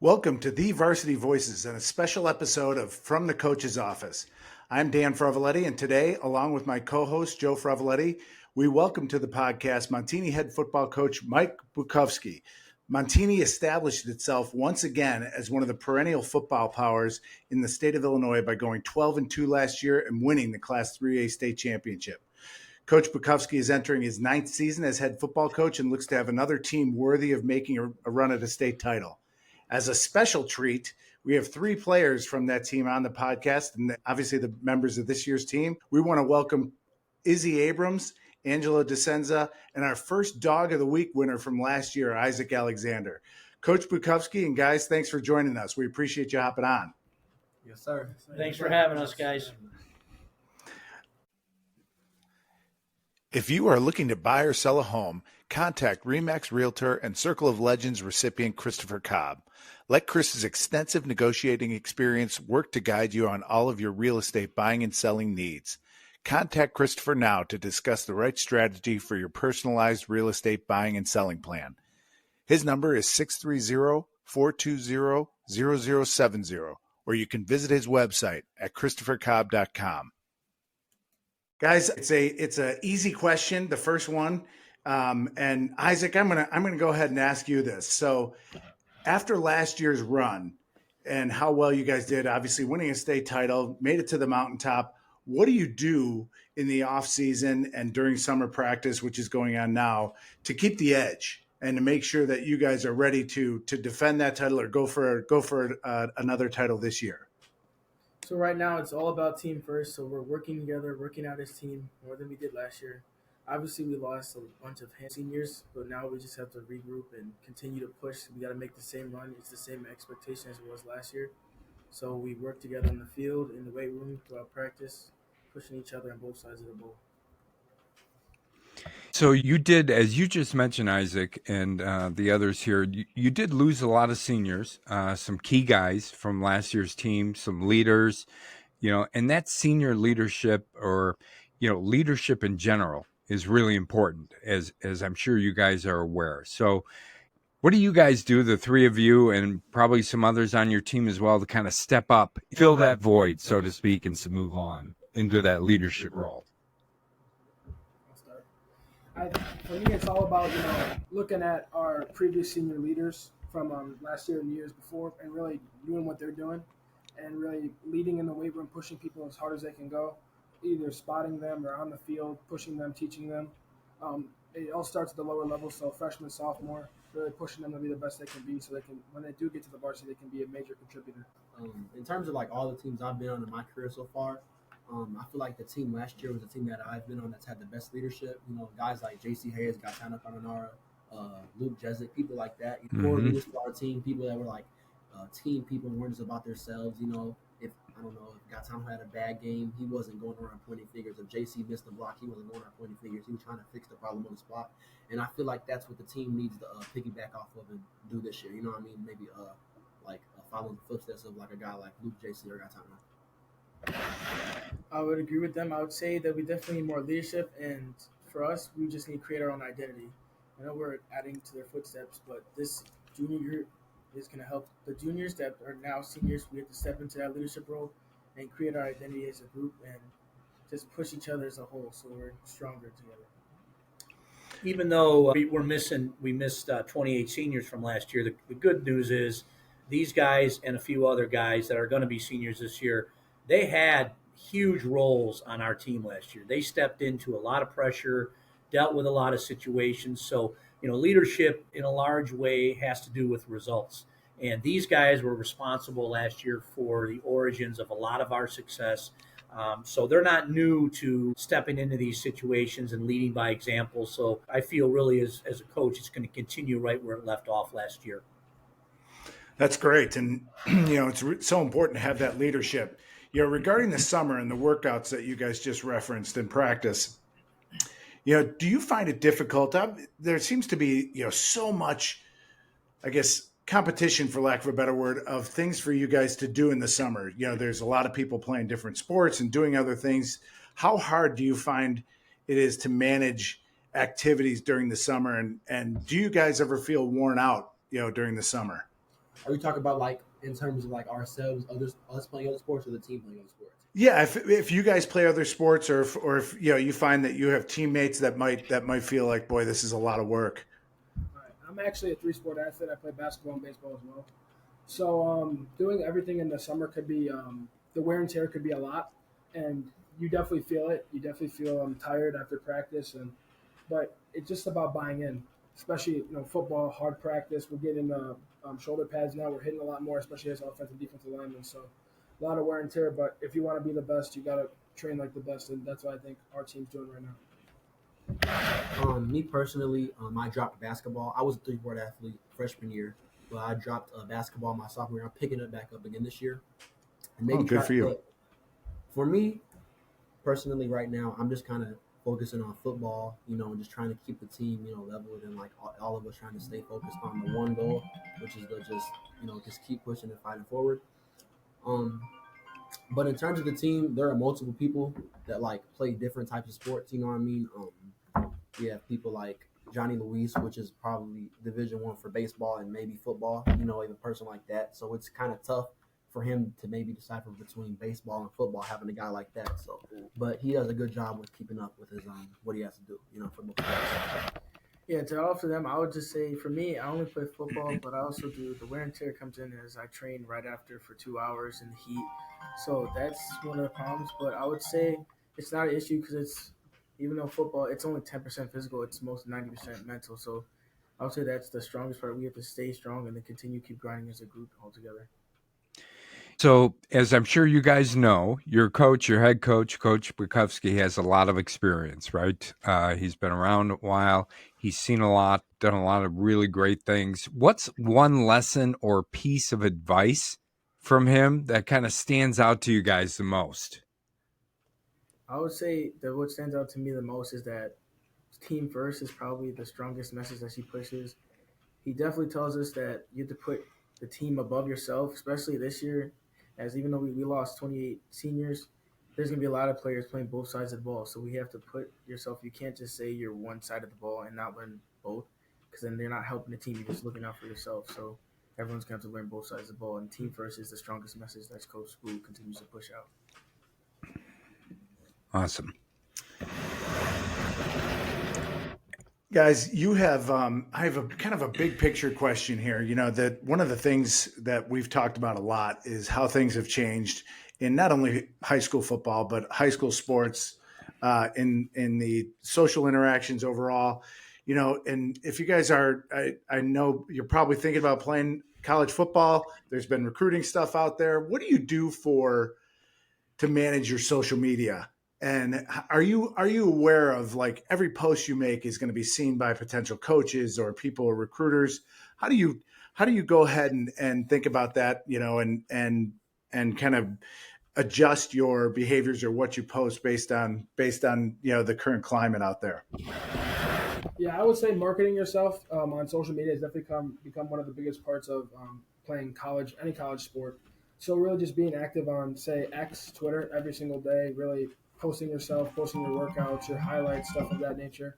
Welcome to the Varsity Voices and a special episode of From the Coach's Office. I'm Dan Fravoletti, and today, along with my co-host Joe Fravoletti, we welcome to the podcast Montini head football coach Mike Bukovsky. Montini established itself once again as one of the perennial football powers in the state of Illinois by going 12-2 last year and winning the Class 3A state championship. Coach Bukovsky is entering his 9th season as head football coach and looks to have another team worthy of making a run at a state title. As a special treat, we have 3 players from that team on the podcast, and obviously the members of this year's team. We want to welcome Izzy Abrams, Angelo DeSensi, and our first Dog of the Week winner from last year, Isaac Alexander. Coach Bukovsky and guys, thanks for joining us. We appreciate you hopping on. Yes, sir. Thanks for having us, guys. If you are looking to buy or sell a home, contact RE/MAX Realtor and Circle of Legends recipient Christopher Cobb. Let Chris's extensive negotiating experience work to guide you on all of your real estate buying and selling needs. Contact Christopher now to discuss the right strategy for your personalized real estate buying and selling plan. His number is 630-420-0070, or you can visit his website at christophercobb.com. Guys, it's a easy question, the first one. And Isaac, I'm gonna go ahead and ask you this. So after last year's run and how well you guys did, obviously winning a state title, made it to the mountaintop, what do you do in the off season and during summer practice, which is going on now, to keep the edge and to make sure that you guys are ready to defend that title or go for another title this year? So right now it's all about team first. So we're working together, working out as team more than we did last year. Obviously, we lost a bunch of seniors, but now we just have to regroup and continue to push. We got to make the same run. It's the same expectation as it was last year. So we work together in the field, in the weight room, throughout practice, pushing each other on both sides of the ball. So you did, as you just mentioned, Isaac, and the others here, you did lose a lot of seniors, some key guys from last year's team, some leaders, and that senior leadership or, leadership in general is really important, as I'm sure you guys are aware. So what do you guys do, the 3 of you and probably some others on your team as well, to kind of step up, fill that void, so to speak, and to move on into that leadership role? For me, it's all about looking at our previous senior leaders from last year and years before, and really doing what they're doing, and really leading in the weight room, pushing people as hard as they can go, either spotting them or on the field, pushing them, teaching them. It all starts at the lower level, so freshman, sophomore, really pushing them to be the best they can be, so they can, when they do get to the varsity, they can be a major contributor. In terms of like all the teams I've been on in my career so far, I feel like the team last year was the team that I've been on that's had the best leadership. Guys like J.C. Hayes, Gaetano Carbonara, Luke Jezik, people like that. Core leaders for our team, people that were like team people and weren't just about themselves. If Gaetano had a bad game, he wasn't going around pointing fingers. If J.C. missed the block, he wasn't going around pointing fingers. He was trying to fix the problem on the spot. And I feel like that's what the team needs to piggyback off of and do this year. Maybe follow the footsteps of like a guy like Luke, J.C. or Gaetano. I would agree with them. I would say that we definitely need more leadership, and for us, we just need to create our own identity. I know we're adding to their footsteps, but this junior year is going to help the juniors that are now seniors. We have to step into that leadership role and create our identity as a group and just push each other as a whole so we're stronger together. Even though we missed 28 seniors from last year, the good news is these guys and a few other guys that are going to be seniors this year, they had huge roles on our team last year. They stepped into a lot of pressure, dealt with a lot of situations. So, leadership in a large way has to do with results. And these guys were responsible last year for the origins of a lot of our success. So they're not new to stepping into these situations and leading by example. So I feel really as a coach, it's going to continue right where it left off last year. That's great. And, it's so important to have that leadership. Regarding the summer and the workouts that you guys just referenced in practice, do you find it difficult? There seems to be, so much, I guess, competition, for lack of a better word, of things for you guys to do in the summer. There's a lot of people playing different sports and doing other things. How hard do you find it is to manage activities during the summer? And do you guys ever feel worn out, during the summer? Are you talking about like in terms of like ourselves, us playing other sports, or the team playing other sports? Yeah, if you guys play other sports, or if you find that you have teammates that might feel like, boy, this is a lot of work. All right. I'm actually a three-sport athlete. I play basketball and baseball as well. So doing everything in the summer could be the wear and tear could be a lot, and you definitely feel it. You definitely feel tired after practice, but it's just about buying in. Especially football, hard practice. We're getting shoulder pads now. We're hitting a lot more, especially as offensive defensive linemen. So a lot of wear and tear. But if you want to be the best, you got to train like the best, and that's what I think our team's doing right now. Me personally, I dropped basketball. I was a three-sport athlete freshman year, but I dropped basketball my sophomore year. I'm picking it back up again this year. And maybe Good for you. But for me, personally, right now, I'm just kind of focusing on football, and just trying to keep the team, leveled, and like all of us trying to stay focused on the one goal, which is to just keep pushing and fighting forward. But in terms of the team, there are multiple people that like play different types of sports. You know what I mean? We have people like Johnny Luis, which is probably Division I for baseball and maybe football. Even a person like that. So it's kind of tough for him to maybe decipher between baseball and football, having a guy like that. So, but he does a good job with keeping up with his what he has to do. For both. Yeah, to offer them, I would just say for me, I only play football, but I also do the wear and tear comes in as I train right after for 2 hours in the heat. So that's one of the problems. But I would say it's not an issue because even though football, it's only 10% physical, it's most 90% mental. So I would say that's the strongest part. We have to stay strong and then continue keep grinding as a group all together. So, as I'm sure you guys know, your head coach, Coach Bukovsky, has a lot of experience, right? He's been around a while. He's seen a lot, done a lot of really great things. What's one lesson or piece of advice from him that kind of stands out to you guys the most? I would say that what stands out to me the most is that team first is probably the strongest message that he pushes. He definitely tells us that you have to put the team above yourself, especially this year, as even though we lost 28 seniors, there's going to be a lot of players playing both sides of the ball. So we have to put yourself – you can't just say you're one side of the ball and not learn both because then they're not helping the team. You're just looking out for yourself. So everyone's going to have to learn both sides of the ball. And team first is the strongest message that Coach School continues to push out. Awesome. Guys, you have I have a kind of a big picture question here. That one of the things that we've talked about a lot is how things have changed in not only high school football but high school sports, in the social interactions overall. And if you guys are, I know you're probably thinking about playing college football. There's been recruiting stuff out there. What do you do to manage your social media? And are you aware of like every post you make is going to be seen by potential coaches or people or recruiters? How do you go ahead and think about that, and kind of adjust your behaviors or what you post based on the current climate out there? Yeah, I would say marketing yourself on social media has definitely become one of the biggest parts of playing any college sport. So really just being active on, say, X, Twitter every single day, really posting yourself, posting your workouts, your highlights, stuff of that nature.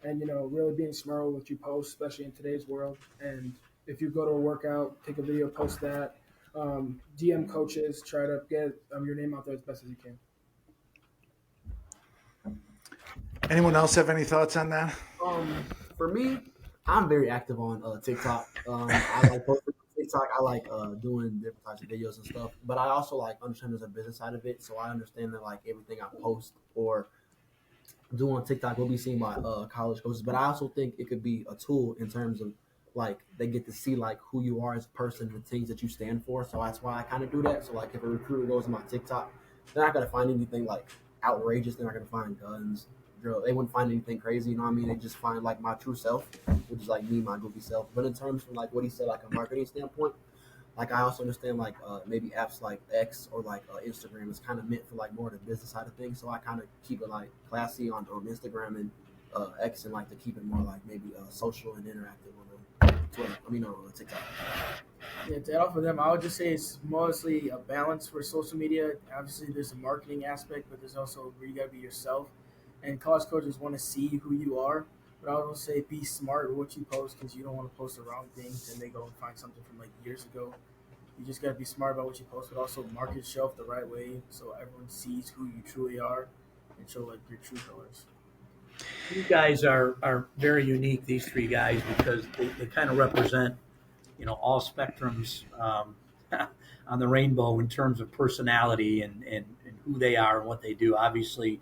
And, really being smart with what you post, especially in today's world. And if you go to a workout, take a video, post that. DM coaches, try to get your name out there as best as you can. Anyone else have any thoughts on that? For me, I'm very active on TikTok. I like posting on TikTok. I like doing different types of videos and stuff. But I also like understand there's a business side of it. So I understand that like everything I post or do on TikTok will be seen by college coaches. But I also think it could be a tool in terms of like they get to see like who you are as a person, the things that you stand for. So that's why I kind of do that. So like if a recruiter goes to my TikTok, they're not gonna find anything like outrageous. They're not gonna find guns. They wouldn't find anything crazy, you know what I mean? They just find like my true self, which is like me, my goofy self. But in terms of like what he said, like a marketing standpoint, like I also understand like maybe apps like X or like Instagram is kind of meant for like more the business side of things. So I kind of keep it like classy on Instagram and X, and like to keep it more like maybe social and interactive on Twitter. On TikTok. Yeah, to offer them, I would just say it's mostly a balance for social media. Obviously, there's a marketing aspect, but there's also where you got to be yourself. And college coaches want to see who you are. But I would say be smart with what you post because you don't want to post the wrong things and they go and find something from like years ago. You just got to be smart about what you post, but also market yourself the right way so everyone sees who you truly are and show like your true colors. You guys are very unique, these three guys, because they kind of represent, all spectrums on the rainbow in terms of personality and who they are and what they do. Obviously,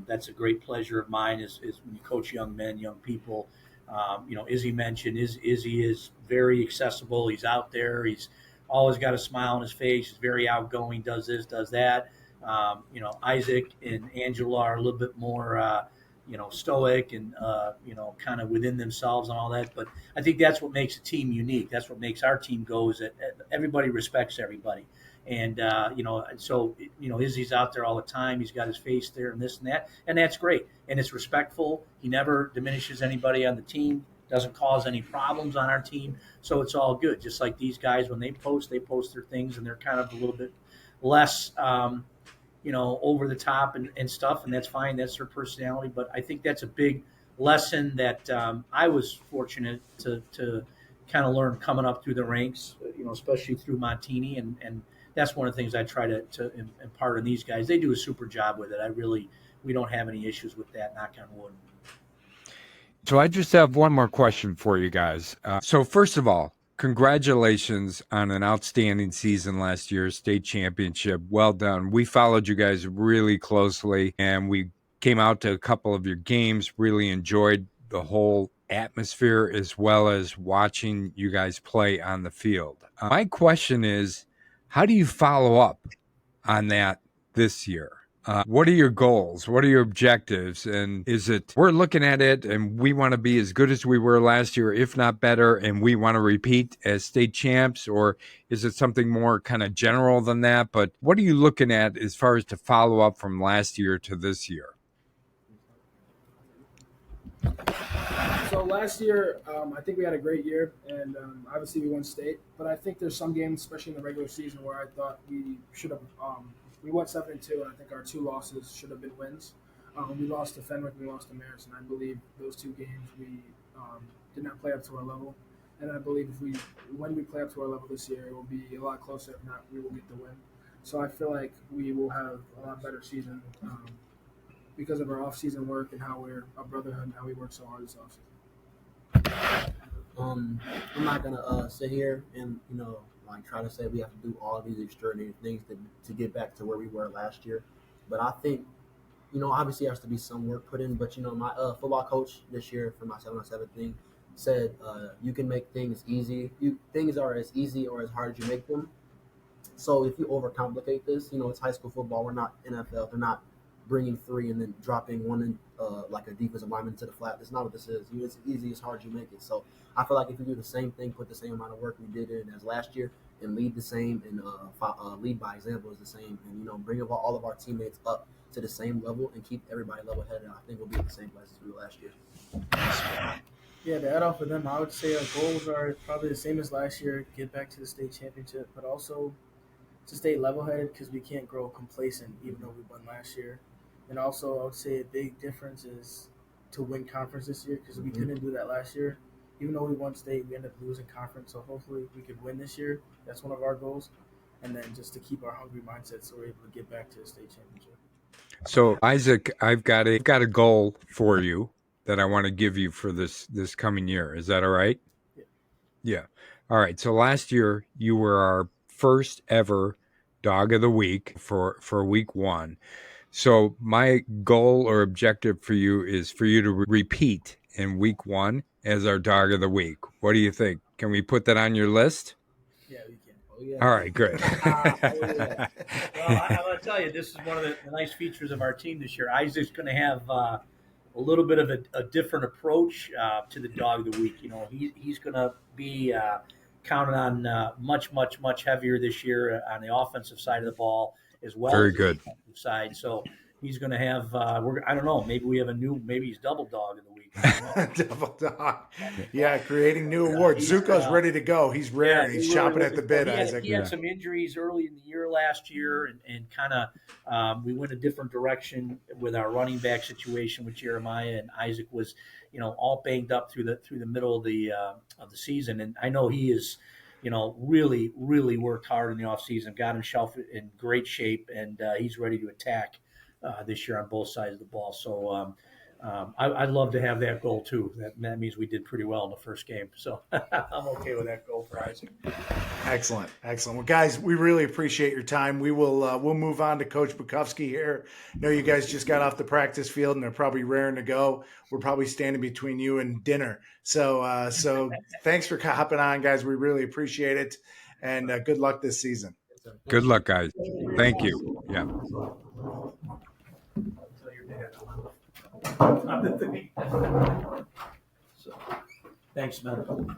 that's a great pleasure of mine is when you coach young men, young people. Izzy mentioned Izzy is very accessible. He's out there. He's always got a smile on his face. He's very outgoing, does this, does that. Isaac and Angela are a little bit more stoic and kind of within themselves and all that. But I think that's what makes a team unique. That's what makes our team go is that everybody respects everybody. And Izzy's out there all the time. He's got his face there and this and that's great. And it's respectful. He never diminishes anybody on the team. Doesn't cause any problems on our team. So it's all good. Just like these guys, when they post their things and they're kind of a little bit less over the top and stuff, and that's fine. That's their personality. But I think that's a big lesson that I was fortunate to kind of learn coming up through the ranks, especially through Montini. And that's one of the things I try to impart on these guys. They do a super job with it. We don't have any issues with that, knock on wood. So I just have one more question for you guys. So first of all, congratulations on an outstanding season last year, state championship. Well done. We followed you guys really closely, and we came out to a couple of your games, really enjoyed the whole atmosphere as well as watching you guys play on the field. My question is, how do you follow up on that this year? What are your goals? What are your objectives? And is it we're looking at it and we want to be as good as we were last year, if not better, and we want to repeat as state champs? Or is it something more kind of general than that? But what are you looking at as far as to follow up from last year to this year? So last year, I think we had a great year, and obviously we won state. But I think there's some games, especially in the regular season, where I thought we should have. We went 7-2, and I think our 2 losses should have been wins. We lost to Fenwick, we lost to Marist, and I believe those 2 games we did not play up to our level. And I believe when we play up to our level this year, it will be a lot closer. If not, we will get the win. So I feel like we will have a lot better season because of our off-season work and how we're a brotherhood and how we work so hard this offseason. I'm not gonna sit here and try to say we have to do all of these extraordinary things to get back to where we were last year. But I think obviously there has to be some work put in. But my football coach this year for my 7-on-7 thing said you can make things easy. Things are as easy or as hard as you make them. So if you overcomplicate this, it's high school football. We're not NFL. They're not bringing 3 and then dropping 1 in, like a defensive lineman to the flat. That's not what this is. It's easy as hard as you make it. So I feel like if you do the same thing, put the same amount of work we did in as last year, and lead the same and lead by example is the same, and bring all of our teammates up to the same level and keep everybody level headed, I think we'll be at the same place as we were last year. Yeah, to add off of them, I would say our goals are probably the same as last year, get back to the state championship, but also to stay level-headed because we can't grow complacent even though we won last year. And also, I would say a big difference is to win conference this year because we couldn't do that last year. Even though we won state, we ended up losing conference. So hopefully we could win this year. That's one of our goals. And then just to keep our hungry mindset so we're able to get back to the state championship. So Isaac, I've got a goal for you that I want to give you for this coming year. Is that all right? Yeah. All right. So last year you were our first ever dog of the week for week 1. So my goal or objective for you is for you to repeat in week 1 as our dog of the week. What do you think? Can we put that on your list? Yeah, we can. Oh, yeah. All right, good. Yeah. Well, I'm going to tell you, this is one of the nice features of our team this year. Isaac's going to have a little bit of a different approach to the dog of the week. He's going to be counted on much heavier this year on the offensive side of the ball as well. Very as good. the defensive side. So he's going to have. I don't know. Maybe we have maybe he's double dog of the week. Double dog. Yeah, creating new awards. Zuko's ready to go. He's rare. and he's chomping at the bit, Isaac. He had some injuries early in the year last year, and kind of we went a different direction with our running back situation with Jeremiah, and Isaac was, all banged up through the middle of the season. And I know he is, really, really worked hard in the offseason, got himself in great shape, and he's ready to attack this year on both sides of the ball. So I'd love to have that goal too. That means we did pretty well in the first game. So I'm okay with that goal for Isaac. Excellent. Well, guys, we really appreciate your time. We'll move on to Coach Bukovsky here. I know you guys just got off the practice field and they're probably raring to go. We're probably standing between you and dinner. So thanks for hopping on, guys. We really appreciate it. And good luck this season. Good luck, guys. Thank you. Yeah. So, thanks, man.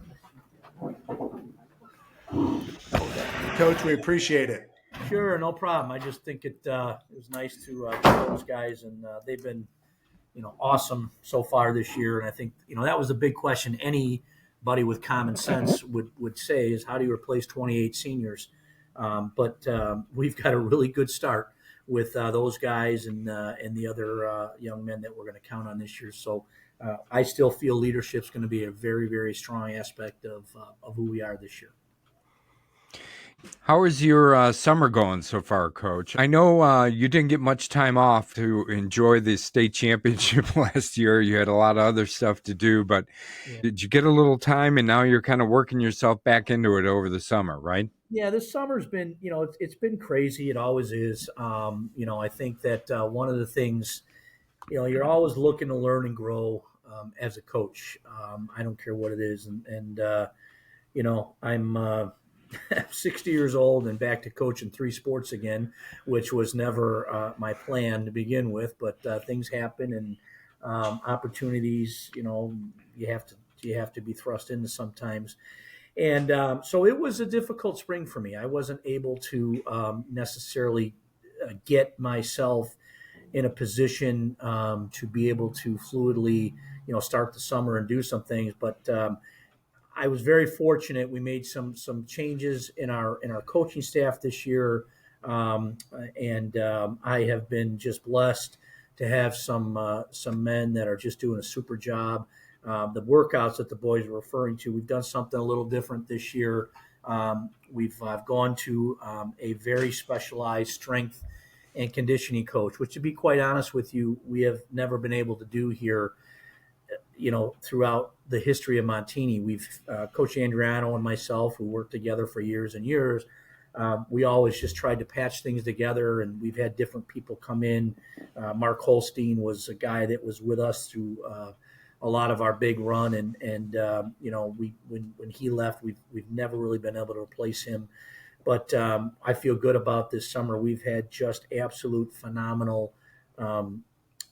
Coach, we appreciate it. Sure, no problem. I just think it was nice to those guys, and they've been, awesome so far this year. And I think, that was the big question anybody with common sense would say is, how do you replace 28 seniors? But we've got a really good start with those guys and the other young men that we're going to count on this year. So I still feel leadership is going to be a very, very strong aspect of who we are this year. How is your summer going so far, Coach? I know you didn't get much time off to enjoy the state championship last year. You had a lot of other stuff to do, but Did you get a little time, and now you're kind of working yourself back into it over the summer, right? Yeah, this summer's been, it's been crazy. It always is. I think that one of the things, you're always looking to learn and grow as a coach. I don't care what it is. And I'm 60 years old and back to coaching 3 sports again, which was never my plan to begin with. But things happen, and opportunities, you have to be thrust into sometimes. And so it was a difficult spring for me. I wasn't able to necessarily get myself in a position to be able to fluidly, start the summer and do some things. But I was very fortunate. We made some changes in our coaching staff this year, and I have been just blessed to have some men that are just doing a super job. The workouts that the boys are referring to, we've done something a little different this year. We've gone to a very specialized strength and conditioning coach, which, to be quite honest with you, we have never been able to do here, throughout the history of Montini. We've Coach Andriano and myself, who worked together for years and years, we always just tried to patch things together, and we've had different people come in. Mark Holstein was a guy that was with us through a lot of our big run, and when he left, we've never really been able to replace him. But I feel good about this summer. We've had just absolute phenomenal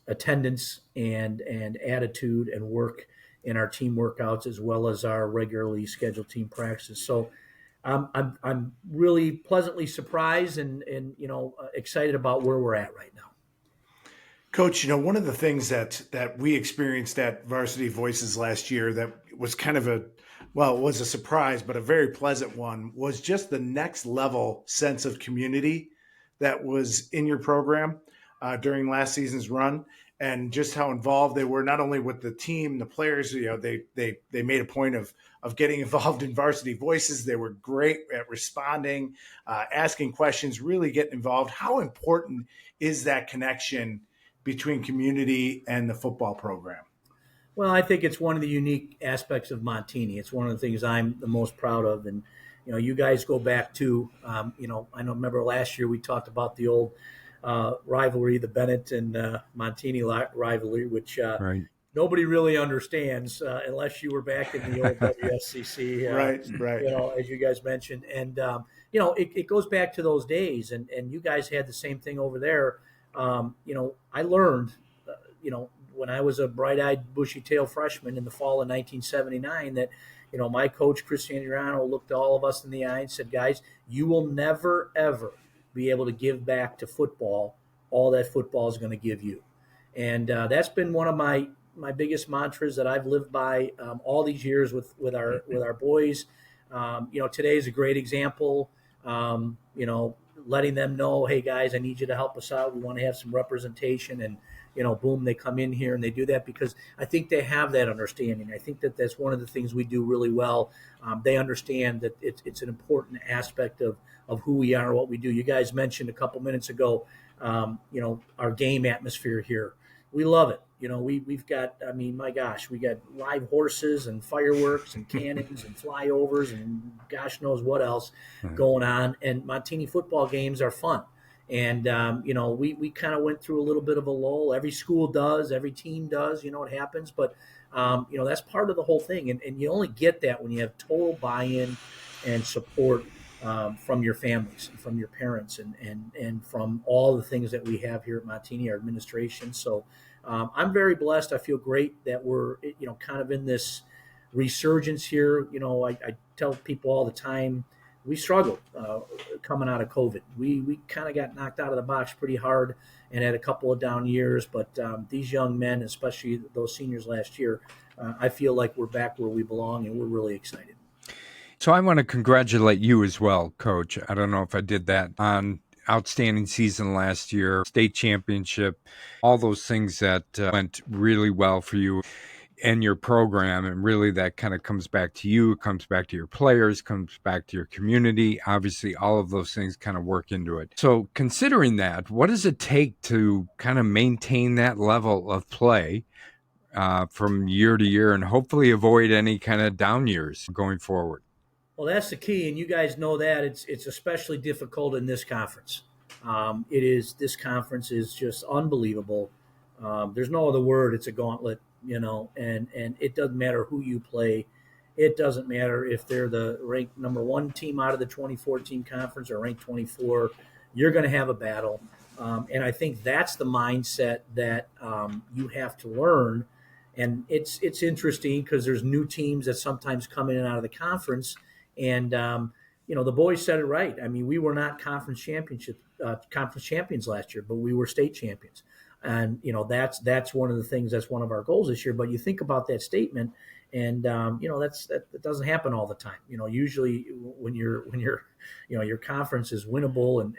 attendance and attitude and work in our team workouts, as well as our regularly scheduled team practices. So I'm really pleasantly surprised and excited about where we're at right now. Coach, one of the things that we experienced at Varsity Voices last year that was kind of it was a surprise, but a very pleasant one, was just the next level sense of community that was in your program during last season's run, and just how involved they were, not only with the team, the players. They made a point of getting involved in Varsity Voices. They were great at responding, asking questions, really getting involved. How important is that connection between community and the football program? Well, I think it's one of the unique aspects of Montini. It's one of the things I'm the most proud of. And, you guys go back to, I remember last year we talked about the old rivalry, the Bennett and Montini rivalry, which Right. nobody really understands unless you were back in the old WSCC, Right. as you guys mentioned. And, it goes back to those days. And you guys had the same thing over there. I learned, when I was a bright-eyed, bushy-tailed freshman in the fall of 1979, that, my coach, Chris Andriano, looked all of us in the eye and said, guys, you will never, ever be able to give back to football all that football is going to give you. And that's been one of my biggest mantras that I've lived by all these years with our boys. Today is a great example. Letting them know, hey guys, I need you to help us out. We want to have some representation, and boom, they come in here and they do that because I think they have that understanding. I think that that's one of the things we do really well. They understand that it's an important aspect of who we are, what we do. You guys mentioned a couple minutes ago, our game atmosphere here. We love it. We've got, my gosh, we got live horses and fireworks and cannons and flyovers and gosh knows what else going on. And Montini football games are fun. And, we kind of went through a little bit of a lull. Every school does, every team does, it happens. But, that's part of the whole thing. And you only get that when you have total buy-in and support from your families, and from your parents, and from all the things that we have here at Montini, our administration. So I'm very blessed. I feel great that we're, kind of in this resurgence here. I tell people all the time, we struggled coming out of COVID. We kind of got knocked out of the box pretty hard and had a couple of down years. But these young men, especially those seniors last year, I feel like we're back where we belong, and we're really excited. So I want to congratulate you as well, Coach. I don't know if I did that on outstanding season last year, state championship, all those things that went really well for you and your program. And really that kind of comes back to you, comes back to your players, comes back to your community. Obviously, all of those things kind of work into it. So considering that, what does it take to kind of maintain that level of play from year to year and hopefully avoid any kind of down years going forward? Well, that's the key, and you guys know that it's especially difficult in this conference. This conference is just unbelievable. There's no other word. It's a gauntlet, and it doesn't matter who you play. It doesn't matter if they're the ranked number 1 team out of the 2014 conference or ranked 24. You're going to have a battle, and I think that's the mindset that you have to learn. And it's interesting because there's new teams that sometimes come in and out of the conference. And, the boys said it right. I mean, we were not conference champions last year, but we were state champions. And, that's one of the things, that's one of our goals this year. But you think about that statement and, that doesn't happen all the time. Usually when your conference is winnable and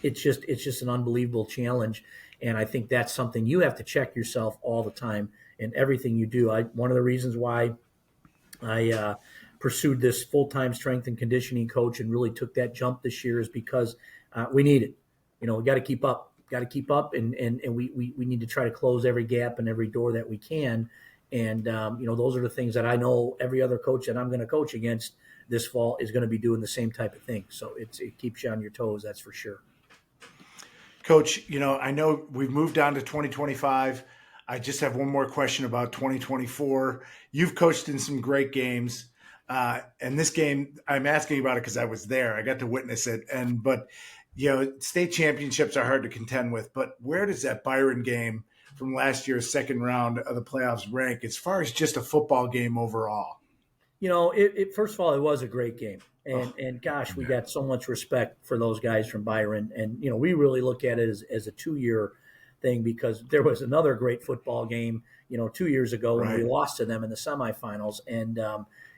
it's just an unbelievable challenge. And I think that's something you have to check yourself all the time in everything you do. One of the reasons why I pursued this full-time strength and conditioning coach and really took that jump this year is because we need it. We got to keep up. And we need to try to close every gap and every door that we can. And, those are the things that I know every other coach that I'm going to coach against this fall is going to be doing the same type of thing. So it keeps you on your toes, that's for sure. Coach, I know we've moved on to 2025. I just have one more question about 2024. You've coached in some great games. And this game, I'm asking about it because I was there. I got to witness it. But state championships are hard to contend with. But where does that Byron game from last year's second round of the playoffs rank as far as just a football game overall? First of all, it was a great game. And gosh, we got so much respect for those guys from Byron. And, we really look at it as a 2-year thing because there was another great football game, 2 years ago when we lost to them in the semifinals. And,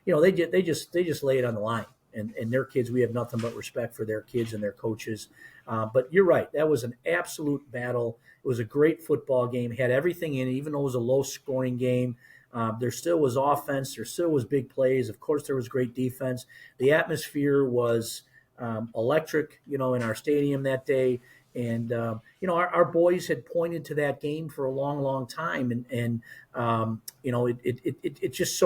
they just lay it on the line. And their kids, we have nothing but respect for their kids and their coaches. But you're right. That was an absolute battle. It was a great football game, had everything in it, even though it was a low-scoring game. There still was offense. There still was big plays. Of course, there was great defense. The atmosphere was electric, in our stadium that day. And, our boys had pointed to that game for a long, long time. And it's just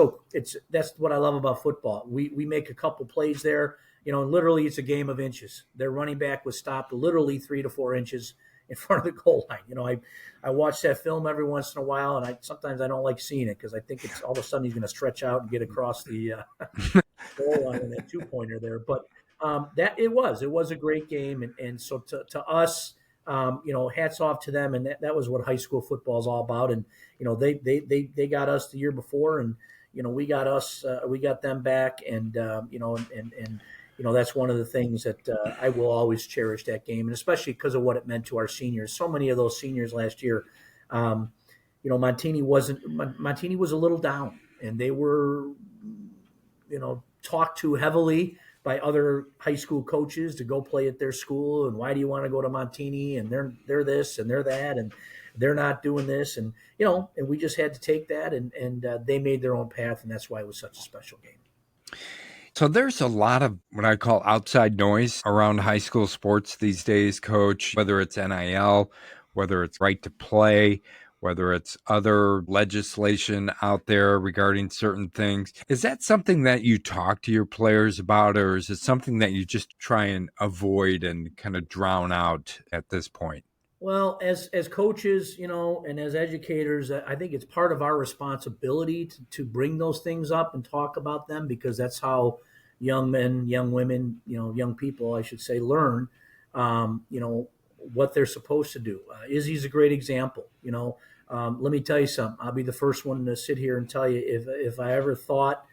that's what I love about football. We make a couple plays there, literally it's a game of inches. Their running back was stopped literally 3 to 4 inches in front of the goal line. I watch that film every once in a while, and sometimes I don't like seeing it because I think it's all of a sudden he's going to stretch out and get across the goal line in that 2-pointer there. But it was a great game, and so to us, hats off to them, and that was what high school football is all about. And they got us the year before, and we got them back, and that's one of the things that I will always cherish that game, and especially because of what it meant to our seniors. So many of those seniors last year, Montini was a little down, and they were, talked to heavily by other high school coaches to go play at their school. And why do you want to go to Montini? And they're this and they're that, and they're not doing this. And, and we just had to take that, and they made their own path. And that's why it was such a special game. So there's a lot of what I call outside noise around high school sports these days, Coach, whether it's NIL, whether it's right to play, whether it's other legislation out there regarding certain things. Is that something that you talk to your players about, or is it something that you just try and avoid and kind of drown out at this point? Well, as coaches, and as educators, I think it's part of our responsibility to bring those things up and talk about them, because that's how young men, young women, young people, I should say, learn, what they're supposed to do. Izzy's a great example. Let me tell you something. I'll be the first one to sit here and tell you, if I ever thought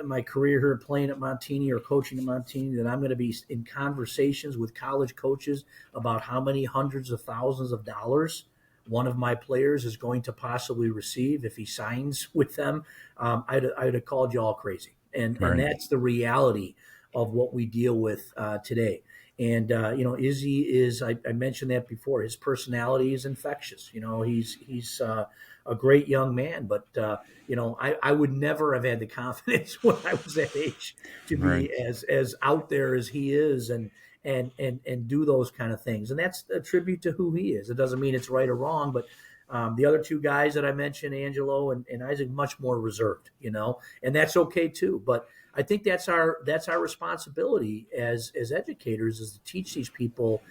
my career here playing at Montini or coaching at Montini that I'm going to be in conversations with college coaches about how many hundreds of thousands of dollars one of my players is going to possibly receive if he signs with them, I'd have called you all crazy. And that's the reality of what we deal with today. And, Izzy is, I mentioned that before, his personality is infectious. He's a great young man, but, I would never have had the confidence when I was that age to be as out there as he is and do those kind of things. And that's a tribute to who he is. It doesn't mean it's right or wrong, but the other two guys that I mentioned, Angelo and Isaac, much more reserved, and that's okay too. But I think that's our responsibility as educators, is to teach these people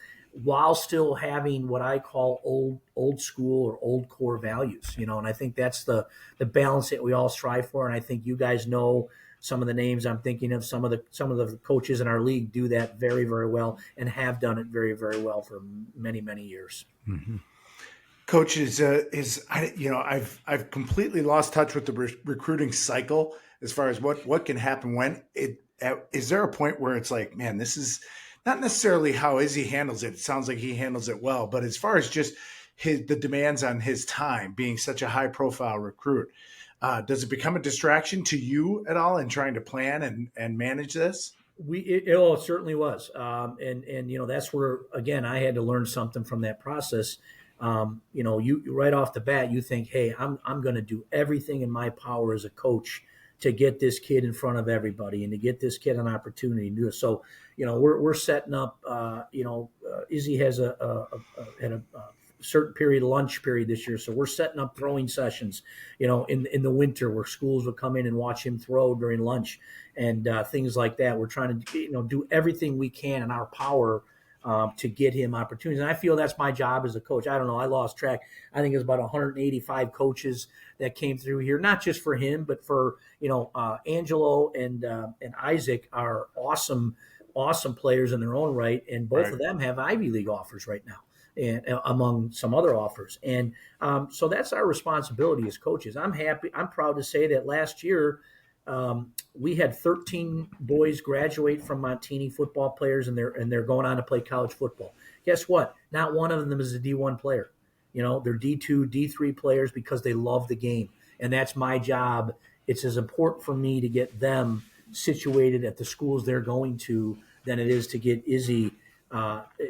while still having what I call old school or old core values, and I think that's the balance that we all strive for. And I think you guys know some of the names I'm thinking of. Some of the coaches in our league do that very, very well and have done it very, very well for many, many years. Mm-hmm. Coach, I've completely lost touch with the recruiting cycle as far as what can happen when is there a point where it's like, man, this is not necessarily how Izzy handles it. It sounds like he handles it well, but as far as just the demands on his time being such a high profile recruit, does it become a distraction to you at all in trying to plan and manage this? It certainly was. And that's where, again, I had to learn something from that process. You right off the bat, you think, hey, I'm going to do everything in my power as a coach to get this kid in front of everybody and to get this kid an opportunity to do it. So, we're setting up, Izzy has had a certain period, lunch period this year. So we're setting up throwing sessions, in the winter where schools will come in and watch him throw during lunch and things like that. We're trying to, do everything we can in our power to get him opportunities. And I feel that's my job as a coach. I don't know. I lost track. I think it was about 185 coaches that came through here, not just for him, but for, Angelo and Isaac are awesome players in their own right. And both of them have Ivy League offers right now, and among some other offers. And so that's our responsibility as coaches. I'm proud to say that last year, we had 13 boys graduate from Montini football players, and they're going on to play college football. Guess what? Not one of them is a D1 player. They're D2, D3 players because they love the game. And that's my job. It's as important for me to get them situated at the schools they're going to than it is to get Izzy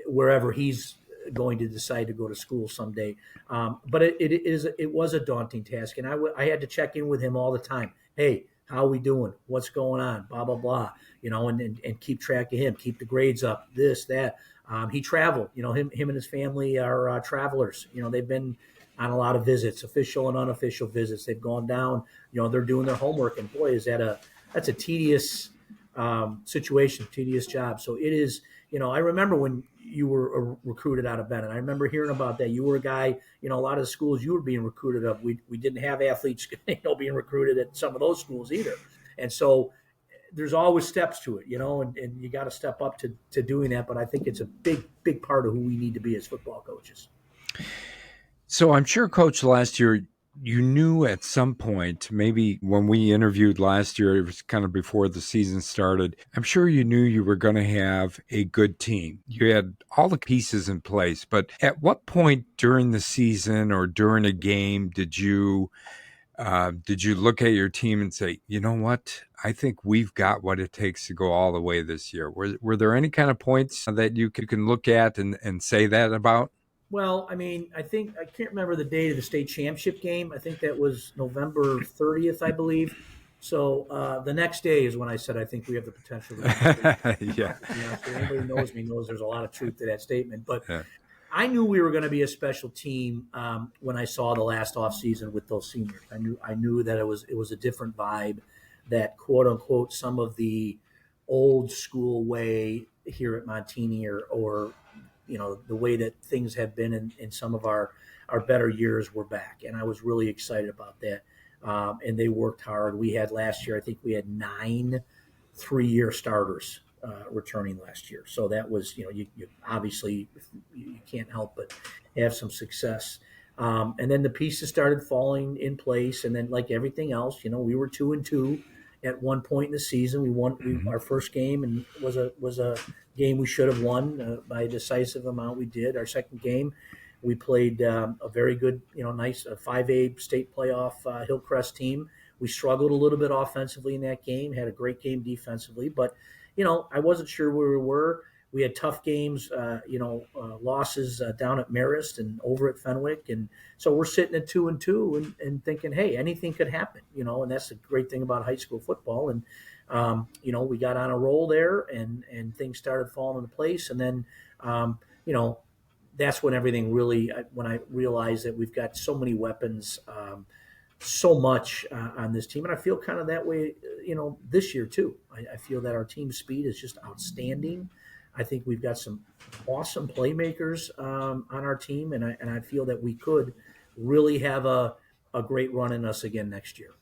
wherever he's going to decide to go to school someday. But it was a daunting task. And I had to check in with him all the time. Hey, how are we doing? What's going on? Blah, blah, blah, and keep track of him, keep the grades up, this, that. He traveled, him and his family are travelers. They've been on a lot of visits, official and unofficial visits. They've gone down, they're doing their homework, and boy, that's a tedious situation, tedious job. So it is, I remember when you were recruited out of Bennett. I remember hearing about that. You were a guy, a lot of the schools you were being recruited of, we didn't have athletes, being recruited at some of those schools either. And so there's always steps to it, and you got to step up to doing that. But I think it's a big, big part of who we need to be as football coaches. So I'm sure, Coach, last year you knew at some point, maybe when we interviewed last year, it was kind of before the season started, I'm sure you knew you were going to have a good team. You had all the pieces in place. But at what point during the season or during a game did you Did you look at your team and say, you know what? I think we've got what it takes to go all the way this year. Were there any kind of points that you can look at and say that about? Well, I mean, I can't remember the date of the state championship game. I think that was November 30th, I believe. So the next day is when I said I think we have the potential to win the state. Yeah. To be honest with you, anybody who knows me knows there's a lot of truth to that statement. But Yeah. I knew we were going to be a special team when I saw the last offseason with those seniors. I knew that it was a different vibe, that quote unquote some of the old school way here at Montini or the way that things have been in some of our better years were back, and I was really excited about that. And they worked hard. We had last year, I think we had 9 3-year starters returning last year. So that was, you obviously you can't help but have some success. And then the pieces started falling in place. And then, like everything else, we were 2-2 at one point in the season. We won our first game, and was a game we should have won by a decisive amount. We did. Our second game, we played a very good, nice 5A state playoff Hillcrest team. We struggled a little bit offensively in that game, had a great game defensively, but I wasn't sure where we were. We had tough games, losses down at Marist and over at Fenwick. And so we're sitting at 2-2 and thinking, hey, anything could happen, and that's the great thing about high school football. And, we got on a roll there and things started falling into place. And then, that's when everything really, when I realized that we've got so many weapons, so much on this team. And I feel kind of that way, this year too. I feel that our team speed is just outstanding. I think we've got some awesome playmakers on our team, and I feel that we could really have a great run in us again next year.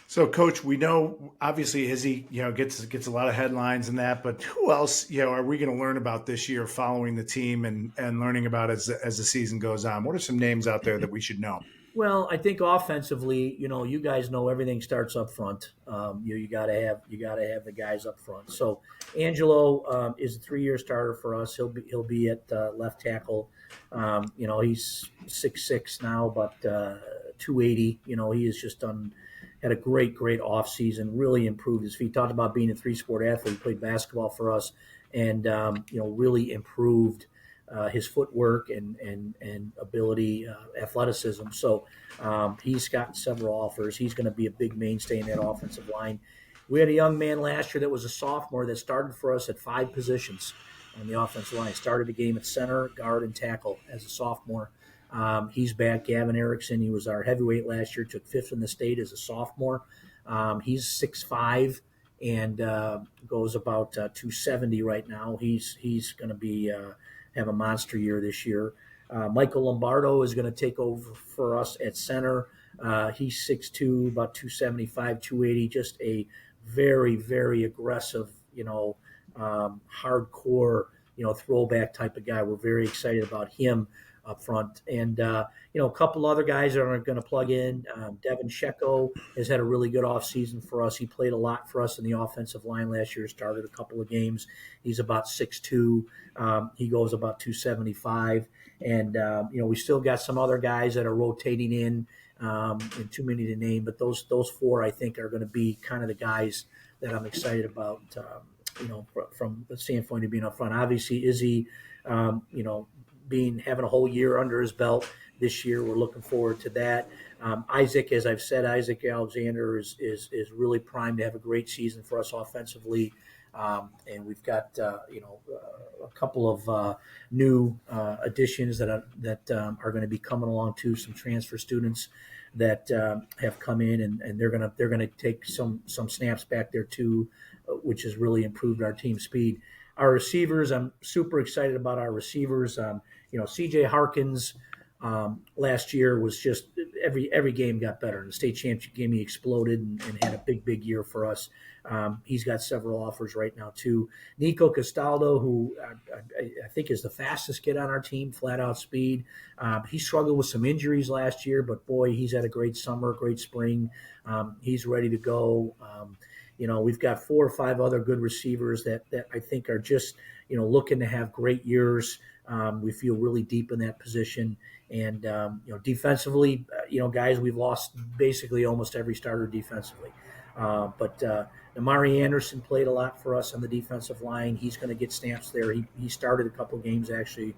So, Coach, we know obviously Izzy, gets a lot of headlines and that, but who else, are we going to learn about this year following the team and learning about as the season goes on? What are some names out there that we should know? Well, I think offensively, you guys know everything starts up front. You got to have the guys up front. So Angelo is a 3-year starter for us. He'll be at left tackle. He's 6'6" now, but 280. He has just had a great off season. Really improved his feet. Talked about being a 3-sport athlete. He played basketball for us, and really improved his footwork and ability, athleticism. So he's got several offers. He's going to be a big mainstay in that offensive line. We had a young man last year that was a sophomore that started for us at 5 positions on the offensive line. Started the game at center, guard, and tackle as a sophomore. He's back. Gavin Erickson, he was our heavyweight last year, took 5th in the state as a sophomore. He's 6'5", and goes about 270 right now. He's going to be have a monster year this year. Michael Lombardo is going to take over for us at center. He's 6'2", about 275, 280, just a very, very aggressive, hardcore, throwback type of guy. We're very excited about him up front. And, a couple other guys that are going to plug in. Devin Shecko has had a really good offseason for us. He played a lot for us in the offensive line last year, started a couple of games. He's about 6'2". He goes about 275. And, we still got some other guys that are rotating in, and too many to name. But those 4, I think, are going to be kind of the guys that I'm excited about, from the standpoint of being up front. Obviously, Izzy, having a whole year under his belt this year. We're looking forward to that. Isaac, as I've said, Isaac Alexander is really primed to have a great season for us offensively. And we've got a couple of new additions that are going to be coming along too. Some transfer students that have come in, and they're going to take some snaps back there too, which has really improved our team speed. Our receivers, I'm super excited about our receivers. CJ Harkins last year was just every game got better. In the state championship game, he exploded and had a big year for us. He's got several offers right now too. Nico Castaldo, who I think is the fastest kid on our team, flat out speed. He struggled with some injuries last year, but boy, he's had a great summer, great spring. He's ready to go. We've got 4 or 5 other good receivers that I think are just, looking to have great years. We feel really deep in that position. And, defensively, guys, we've lost basically almost every starter defensively. But Amari Anderson played a lot for us on the defensive line. He's going to get snaps there. He started a couple games actually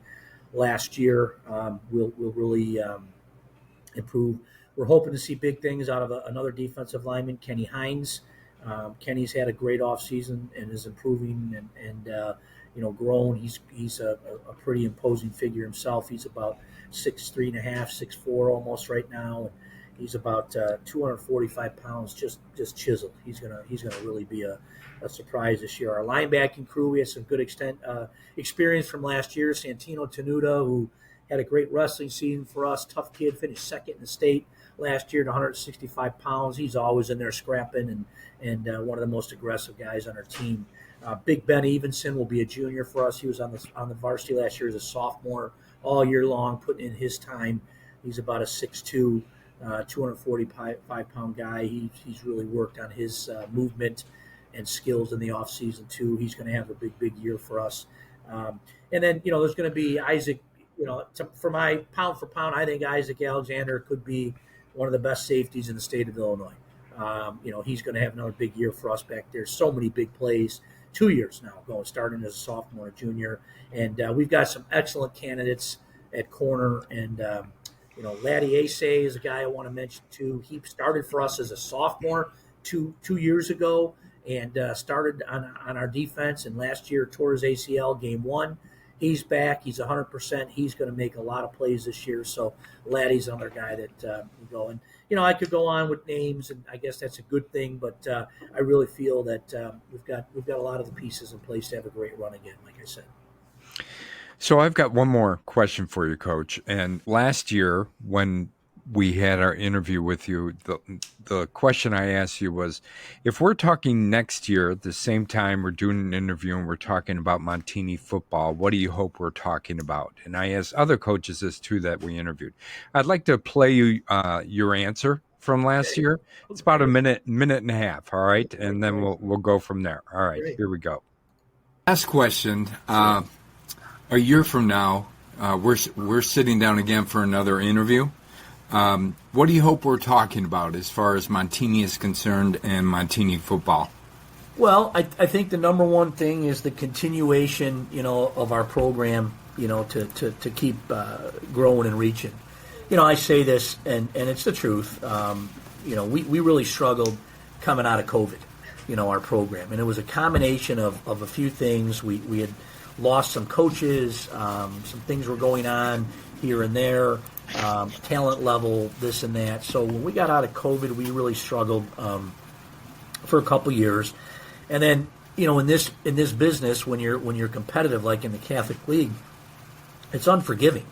last year. Will really improve. We're hoping to see big things out of another defensive lineman, Kenny Hines. Kenny's had a great offseason and is improving and grown. He's a pretty imposing figure himself. He's about 6'3.5", 6'4" almost right now. And he's about 245 pounds, just chiseled. He's gonna really be a surprise this year. Our linebacking crew, we had some good experience from last year. Santino Tenuta, who had a great wrestling season for us. Tough kid, finished second in the state last year at 165 pounds. He's always in there scrapping and one of the most aggressive guys on our team. Big Ben Evenson will be a junior for us. He was on the varsity last year as a sophomore all year long, putting in his time. He's about a 6'2", 245-pound guy. He's really worked on his movement and skills in the offseason too. He's going to have a big year for us. And then, there's going to be Isaac. For my pound for pound, I think Isaac Alexander could be one of the best safeties in the state of Illinois. He's going to have another big year for us back there. So many big plays, 2 years now, starting as a sophomore or junior. And we've got some excellent candidates at corner. And, Laddie Ace is a guy I want to mention too. He started for us as a sophomore two years ago and started on our defense. And last year tore his ACL game 1. He's back. He's 100%. He's going to make a lot of plays this year. So Laddie's another guy that we go. And, I could go on with names, and I guess that's a good thing. But I really feel that we've got a lot of the pieces in place to have a great run again, like I said. So I've got one more question for you, Coach. And last year when we had our interview with you, the question I asked you was, if we're talking next year at the same time we're doing an interview and we're talking about Montini football, what do you hope we're talking about? And I asked other coaches this too that we interviewed. I'd like to play you your answer from last year. It's about a minute and a half, all right? And then we'll go from there. All right, here we go. Last question. A year from now, we're sitting down again for another interview. What do you hope we're talking about as far as Montini is concerned and Montini football? Well, I think the number one thing is the continuation, of our program, to keep growing and reaching. I say this, and it's the truth. We really struggled coming out of COVID, our program. And it was a combination of a few things. We had lost some coaches, some things were going on here and there. Talent level, this and that. So when we got out of COVID, we really struggled for a couple years. And then, in this business, when you're competitive, like in the Catholic League, it's unforgiving.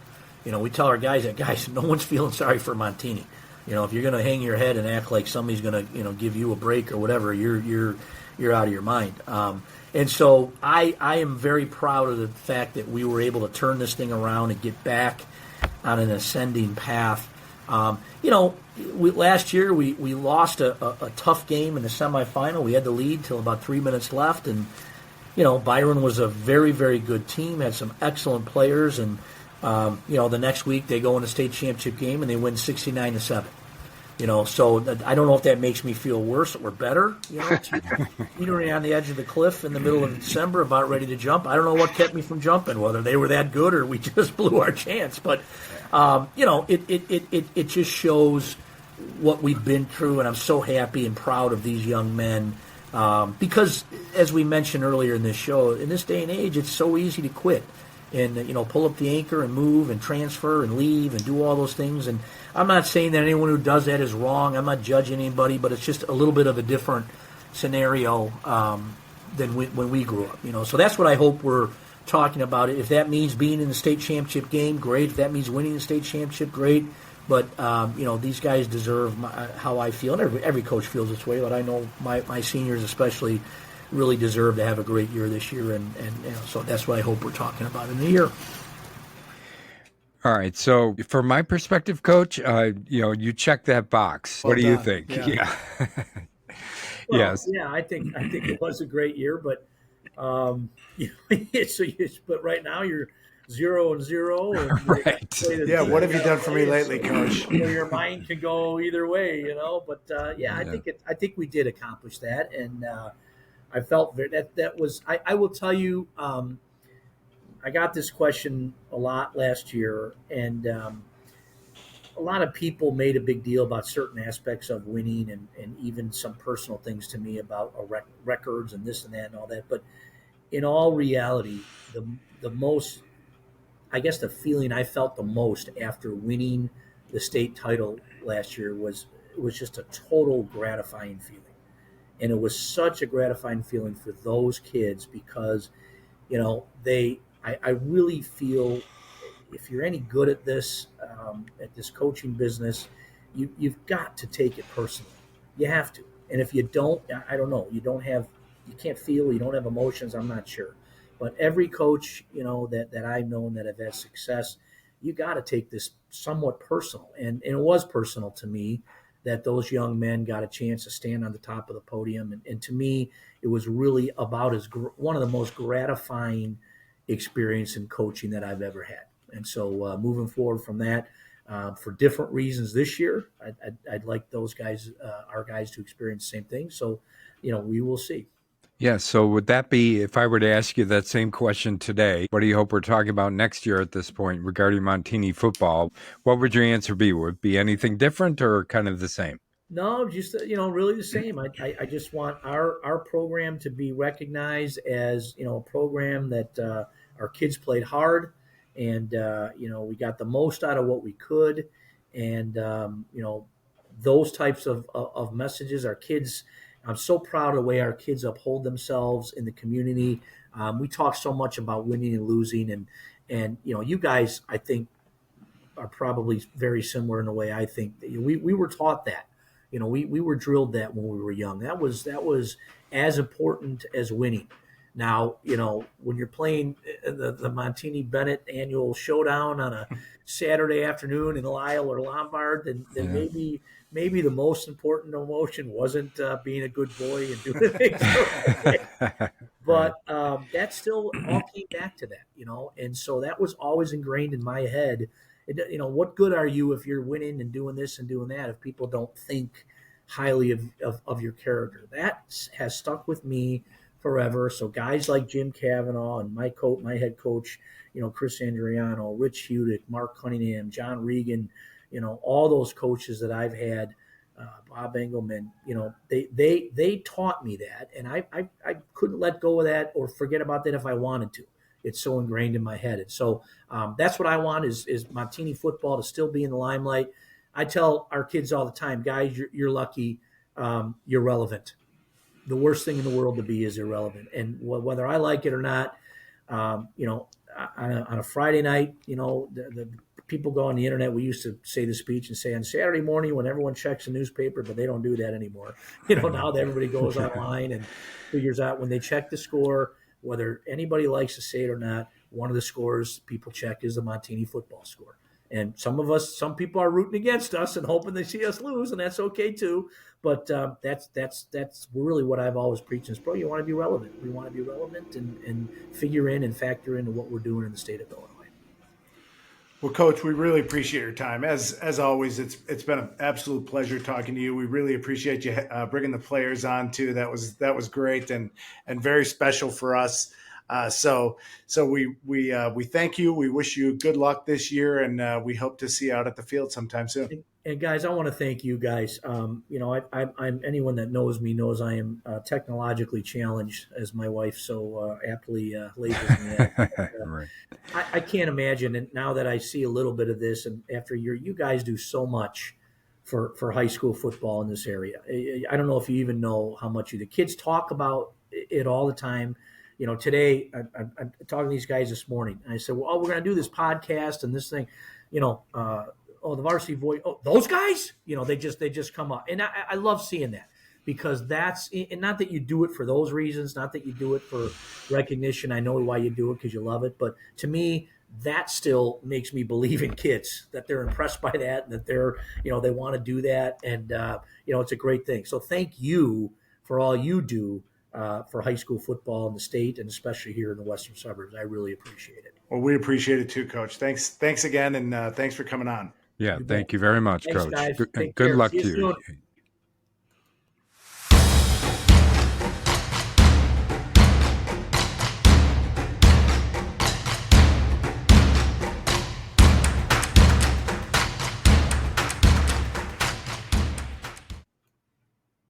We tell our guys that, no one's feeling sorry for Montini. If you're going to hang your head and act like somebody's going to, give you a break or whatever, you're out of your mind. And so I am very proud of the fact that we were able to turn this thing around and get back on an ascending path. Last year we lost a tough game in the semifinal. We had the lead till about 3 minutes left, and Byron was a very, very good team, had some excellent players, and the next week they go in the state championship game and they win 69-7. So I don't know if that makes me feel worse or better. Teetering on the edge of the cliff in the middle of December, about ready to jump. I don't know what kept me from jumping, whether they were that good or we just blew our chance. But it just shows what we've been through, and I'm so happy and proud of these young men because, as we mentioned earlier in this show, in this day and age, it's so easy to quit and pull up the anchor and move and transfer and leave and do all those things. And I'm not saying that anyone who does that is wrong. I'm not judging anybody, but it's just a little bit of a different scenario than when we grew up. So that's what I hope we're talking about. If that means being in the state championship game, great. If that means winning the state championship, great. But these guys deserve how I feel, and every coach feels this way. But I know my seniors especially really deserve to have a great year this year, and so that's what I hope we're talking about in the year. All right. So from my perspective, Coach, you check that box. What do you think? Yeah. Well, Yes. yeah, I think it was a great year, but but right now you're 0-0, and you got to Right. play the Yeah, team what you have you gotta done for me play, and lately, so Coach? your mind can go either way, But yeah, Yeah. I think we did accomplish that, and I felt that was. I will tell you, I got this question a lot last year, and a lot of people made a big deal about certain aspects of winning, and even some personal things to me about records and this and that and all that. But in all reality, the most, I guess, the feeling I felt the most after winning the state title last year was just a total gratifying feeling, and it was such a gratifying feeling for those kids because I really feel if you're any good at this coaching business, you've got to take it personally. You have to. And if you don't, I don't know. You can't feel, you don't have emotions. I'm not sure. But every coach, that I've known that have had success, you got to take this somewhat personal. And it was personal to me that those young men got a chance to stand on the top of the podium. And to me, it was really about one of the most gratifying experience in coaching that I've ever had. And so moving forward from that, for different reasons this year, I'd like those guys, our guys, to experience the same thing. So, we will see. Yeah. So would that be, if I were to ask you that same question today, what do you hope we're talking about next year at this point regarding Montini football? What would your answer be? Would it be anything different or kind of the same? No, just really the same. I just want our program to be recognized as a program that our kids played hard, and we got the most out of what we could, and those types of messages. Our kids, I'm so proud of the way our kids uphold themselves in the community. We talk so much about winning and losing, and you guys, I think, are probably very similar in the way I think. We were taught that. We were drilled that when we were young. That was as important as winning. Now, when you're playing the Montini Bennett annual showdown on a Saturday afternoon in Lisle or Lombard, then maybe the most important emotion wasn't being a good boy and doing things the right way. But that still all came back to that, and so that was always ingrained in my head. What good are you if you're winning and doing this and doing that if people don't think highly of your character? That has stuck with me forever. So guys like Jim Cavanaugh and my head coach, Chris Andriano, Rich Hudick, Mark Cunningham, John Regan, all those coaches that I've had, Bob Engelman, they taught me that, and I couldn't let go of that or forget about that if I wanted to. It's so ingrained in my head. And so that's what I want is Montini football to still be in the limelight. I tell our kids all the time, guys, you're lucky, you're relevant. The worst thing in the world to be is irrelevant. And whether I like it or not, on a Friday night, the people go on the internet. We used to say the speech and say on Saturday morning when everyone checks the newspaper, but they don't do that anymore. Now that everybody goes online and figures out when they check the score, whether anybody likes to say it or not, one of the scores people check is the Montini football score. And some people are rooting against us and hoping they see us lose, and that's okay too. But that's really what I've always preached is, bro, you want to be relevant. We want to be relevant and figure in and factor into what we're doing in the state of Illinois. Well, Coach, we really appreciate your time. As always, it's been an absolute pleasure talking to you. We really appreciate you bringing the players on too. That was great and very special for us. So we thank you. We wish you good luck this year, and we hope to see you out at the field sometime soon. And guys, I want to thank you guys. I'm anyone that knows me knows I am technologically challenged, as my wife so aptly labels me as. Right. I can't imagine. And now that I see a little bit of this, and after you guys do so much for high school football in this area. I don't know if you even know how much the kids talk about it all the time. Today I'm talking to these guys this morning, and I said, well, we're going to do this podcast and this thing, the Varsity Voice, those guys, they just come up. And I love seeing that because that's, and not that you do it for those reasons, not that you do it for recognition. I know why you do it because you love it. But to me, that still makes me believe in kids, that they're impressed by that, and that they're, they want to do that. And, it's a great thing. So thank you for all you do for high school football in the state and especially here in the western suburbs. I really appreciate it. Well, we appreciate it too, Coach. Thanks again, and thanks for coming on. Yeah, You bet. thank you very much, Thanks, Coach. guys. Good, Take good care. luck See you to you. soon.